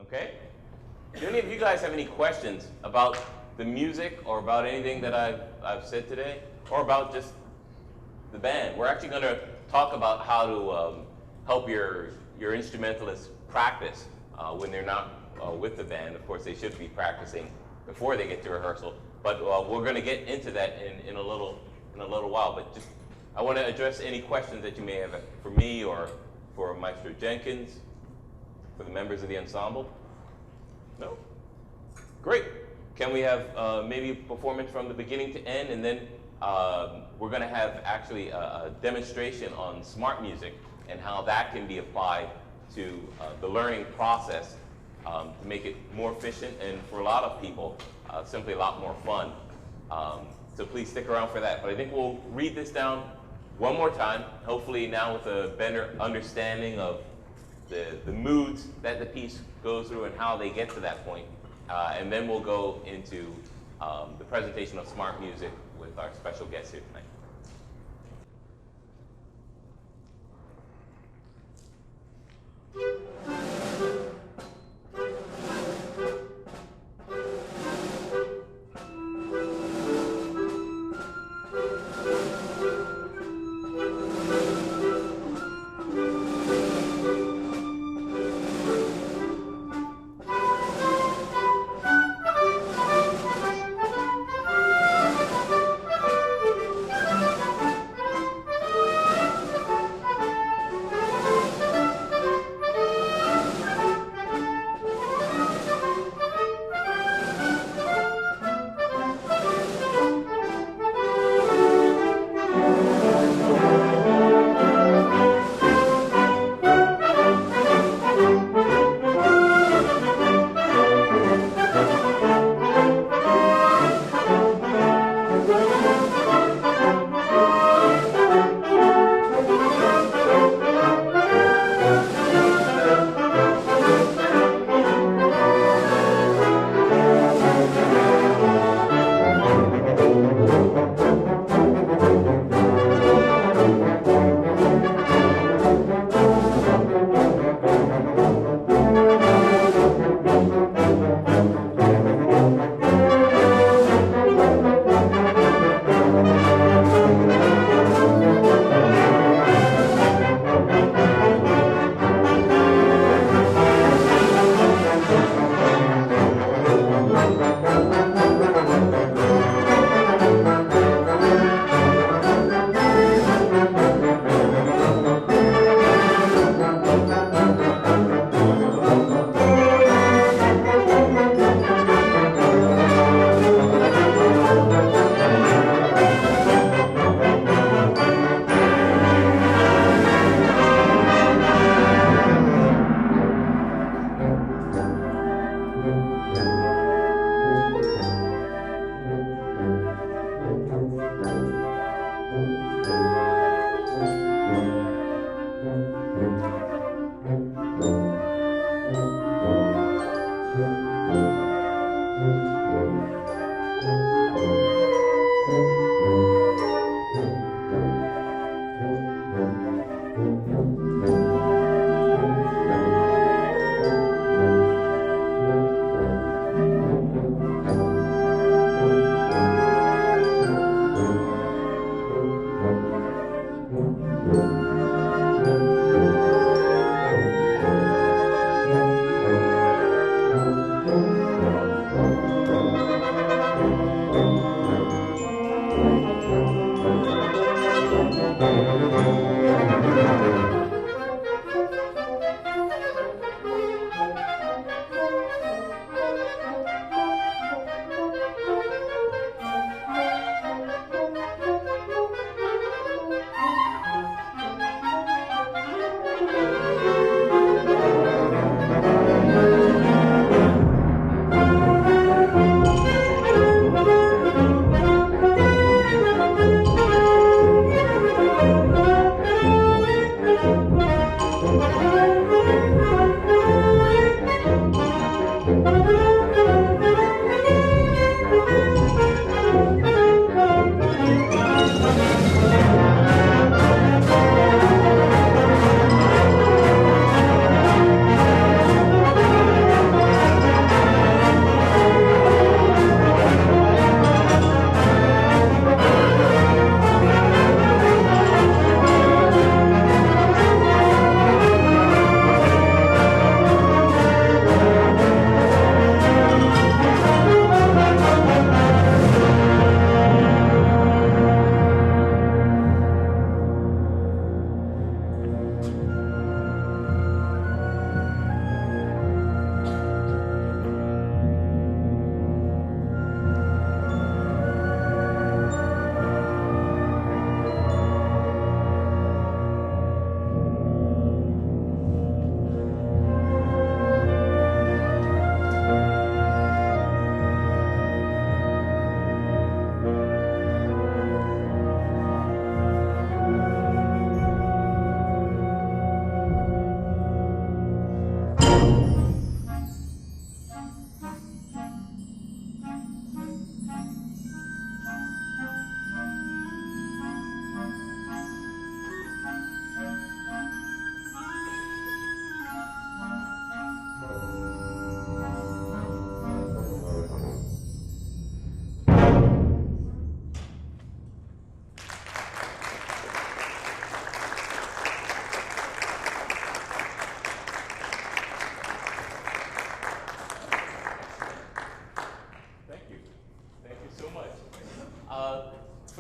Okay? Do any of you guys have any questions about the music or about anything that I've said today, or about just the band? We're actually going to talk about how to help your instrumentalists practice when they're not with the band. Of course, they should be practicing before they get to rehearsal, but we're going to get into that in a little while. But just I want to address any questions that you may have for me or for Maestro Jenkins, for the members of the ensemble. No? Great. Can we have maybe a performance from the beginning to end, and then we're going to have actually a demonstration on smart music and how that can be applied to the learning process to make it more efficient and, for a lot of people, simply a lot more fun. So please stick around for that. But I think we'll read this down one more time, hopefully now with a better understanding of the moods that the piece goes through and how they get to that point. And then we'll go into the presentation of smart music with our special guests here tonight.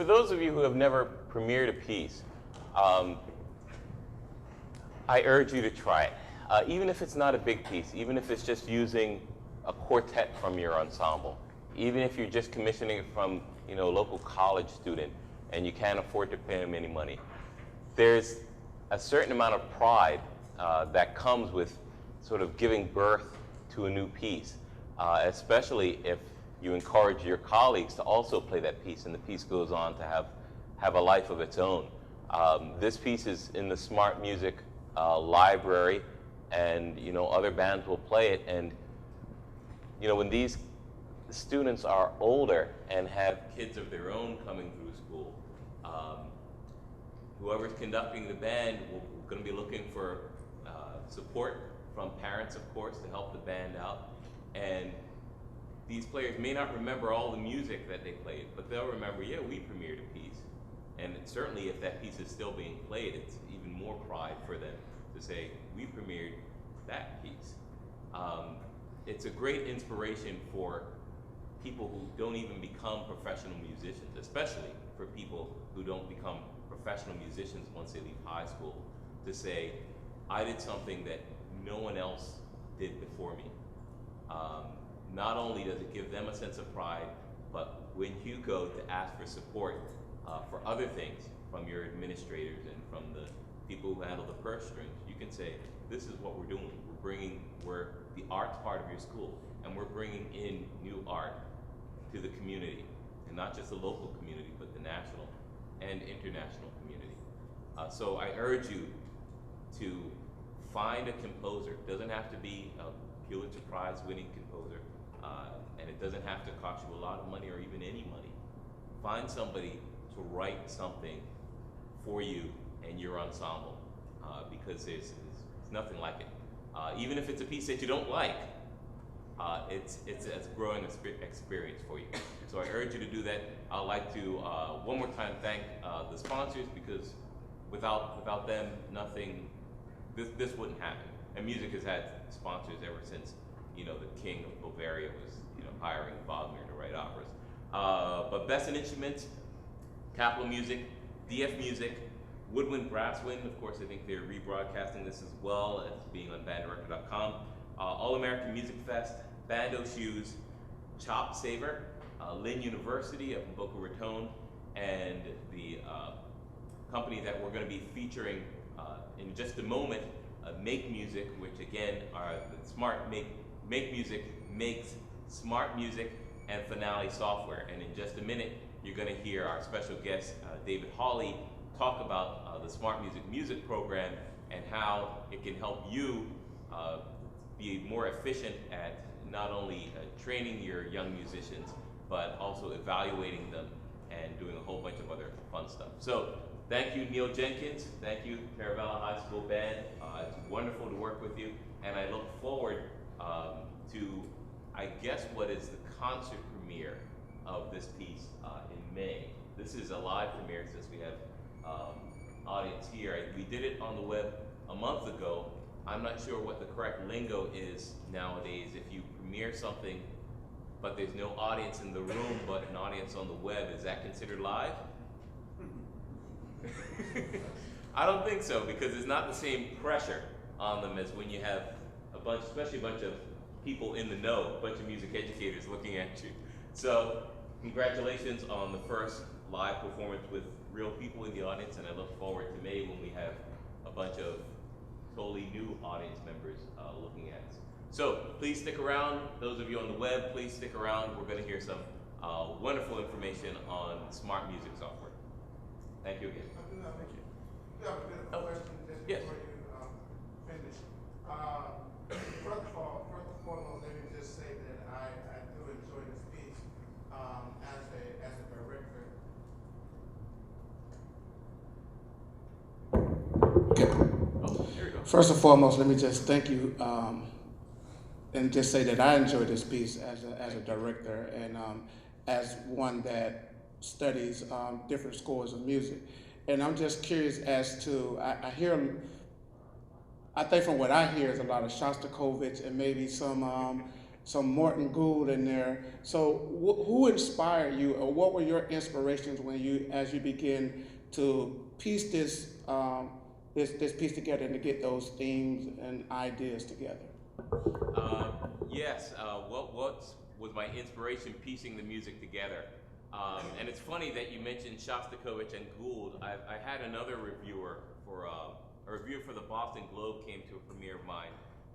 those of you who have never premiered a piece, I urge you to try it. Even if it's not a big piece, even if it's just using a quartet from your ensemble, even if you're just commissioning it from a local college student and you can't afford to pay them any money, there's a certain amount of pride that comes with sort of giving birth to a new piece, especially if you encourage your colleagues to also play that piece and the piece goes on to have a life of its own. This piece is in the Smart Music library, and other bands will play it. And when these students are older and have kids of their own coming through school, whoever's conducting the band, we're going to be looking for support from parents, of course, to help the band out. And these players may not remember all the music that they played, but they'll remember, yeah, we premiered a piece. And certainly if that piece is still being played, it's even more pride for them to say, we premiered that piece. It's a great inspiration for people who don't even become professional musicians, especially for people who don't become professional musicians once they leave high school, to say, I did something that no one else did before me. Not only does it give them a sense of pride, but when you go to ask for support for other things from your administrators and from the people who handle the purse strings, you can say, this is what we're doing. We're the arts part of your school, and we're bringing in new art to the community, and not just the local community, but the national and international community. So I urge you to find a composer. It doesn't have to be a Pulitzer Prize winning composer, and it doesn't have to cost you a lot of money or even any money. Find somebody to write something for you and your ensemble, because there's nothing like it. Even if it's a piece that you don't like, it's a growing experience for you. So I urge you to do that. I'd like to one more time thank the sponsors, because without them, this wouldn't happen. And music has had sponsors ever since the king of Bavaria was hiring Wagner to write operas. But Best in Instruments, Capital Music, DF Music, Woodwind Brasswind, of course, I think they're rebroadcasting this as well as being on banddirector.com. All-American Music Fest, Bando Shoes, Chop Saver, Lynn University up in Boca Raton, and the company that we're going to be featuring in just a moment, Make Music, which again are the Smart Make Music makes smart music and Finale software. And in just a minute, you're going to hear our special guest, David Hawley, talk about the Smart Music program and how it can help you be more efficient at not only training your young musicians, but also evaluating them and doing a whole bunch of other fun stuff. So thank you, Neil Jenkins. Thank you, Caravella High School Band. It's wonderful to work with you, and I look forward to, I guess, what is the concert premiere of this piece in May. This is a live premiere since we have audience here. We did it on the web a month ago. I'm not sure what the correct lingo is nowadays. If you premiere something, but there's no audience in the room, but an audience on the web, is that considered live? I don't think so, because it's not the same pressure on them as when you have especially a bunch of people in the know, a bunch of music educators looking at you. So congratulations on the first live performance with real people in the audience, and I look forward to May when we have a bunch of totally new audience members looking at us. So please stick around. Those of you on the web, please stick around. We're going to hear some wonderful information on smart music software. Thank you again. Thank you. You have a bit of a question just yes. before you finish. First of all, let me just say that I do enjoy this piece as a director. Oh, here we go. First and foremost, let me just thank you and just say that I enjoy this piece as a director and as one that studies different scores of music. And I'm just curious as to, I think from what I hear is a lot of Shostakovich and maybe some some Morton Gould in there. So who inspired you, or what were your inspirations when as you begin to piece this piece together and to get those themes and ideas together? Yes, what was my inspiration piecing the music together? And it's funny that you mentioned Shostakovich and Gould. I had another reviewer for a reviewer for the Boston Globe came to a premiere of mine,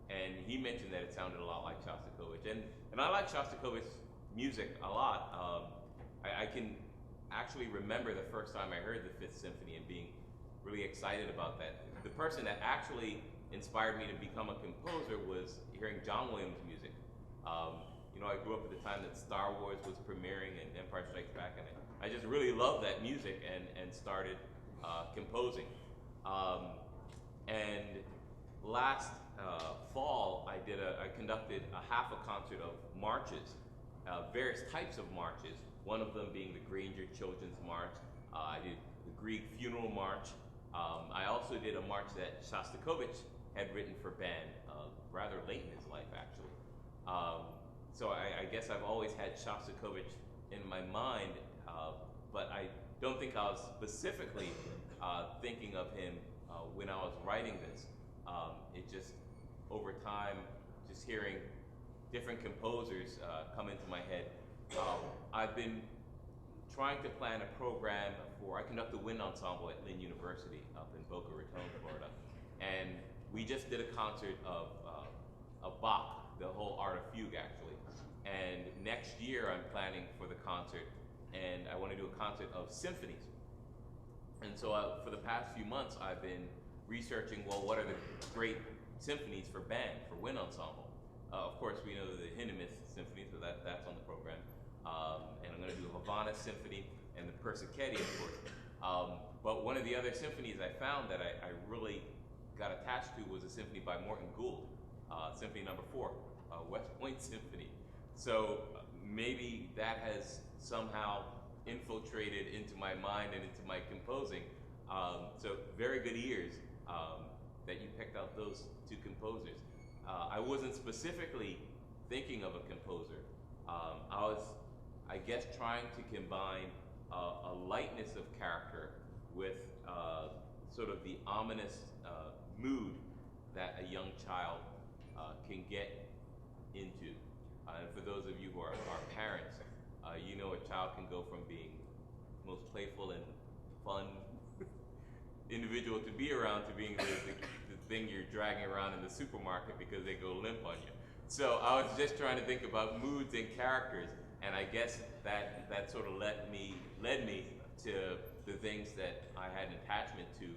and he mentioned that it sounded a lot like Shostakovich, and I like Shostakovich's music a lot. I can actually remember the first time I heard the Fifth Symphony and being really excited about that. The person that actually inspired me to become a composer was hearing John Williams' music. You know, I grew up at the time that Star Wars was premiering and Empire Strikes Back, and I just really loved that music and started composing. And last fall, I conducted a half a concert of marches, various types of marches. One of them being the Granger Children's March. I did the Grieg Funeral March. I also did a march that Shostakovich had written for band, rather late in his life, actually. So I guess I've always had Shostakovich in my mind, but I don't think I was specifically thinking of him when I was writing this. It just, over time, just hearing different composers come into my head. I've been trying to plan a program I conduct a wind ensemble at Lynn University up in Boca Raton, Florida. And we just did a concert of Bach, the whole Art of Fugue, actually. And next year I'm planning for the concert, and I want to do a concert of symphonies. And so for the past few months I've been researching, well, what are the great symphonies for band, for wind ensemble? Of course, we know the Hindemith Symphony, so that's on the program. And I'm going to do a Havana Symphony and the Persichetti, of course. But one of the other symphonies I found that I really got attached to was a symphony by Morton Gould, Symphony Number 4, West Point Symphony. So maybe that has somehow infiltrated into my mind and into my composing. So very good ears that you picked out those two composers. I wasn't specifically thinking of a composer. I was, I guess, trying to combine a lightness of character with sort of the ominous mood that a young child can get into. And for those of you who are parents, you know a child can go from being most playful and fun individual to be around to being the thing you're dragging around in the supermarket because they go limp on you. So I was just trying to think about moods and characters, and I guess that sort of led me to the things that I had an attachment to,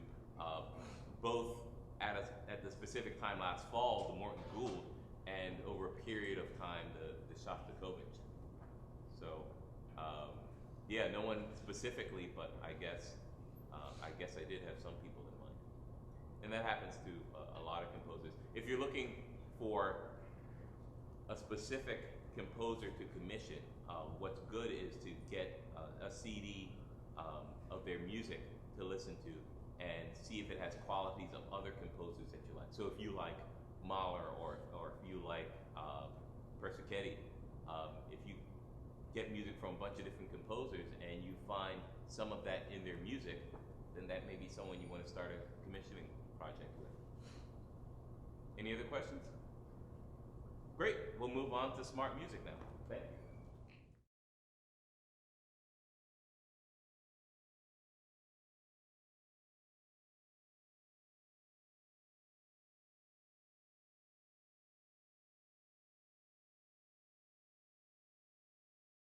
both at the specific time last fall, the Morton Gould, and over a period of time, the Shostakovich. So, yeah, no one specifically, but I guess I did have some people in mind. And that happens to a lot of composers. If you're looking for a specific composer to commission, what's good is to get a CD of their music to listen to and see if it has qualities of other composers that you like. So if you like Mahler or if you like Persichetti, if you get music from a bunch of different composers and you find some of that in their music, then that may be someone you want to start a commissioning project with. Any other questions? Great, we'll move on to smart music now. Thank you.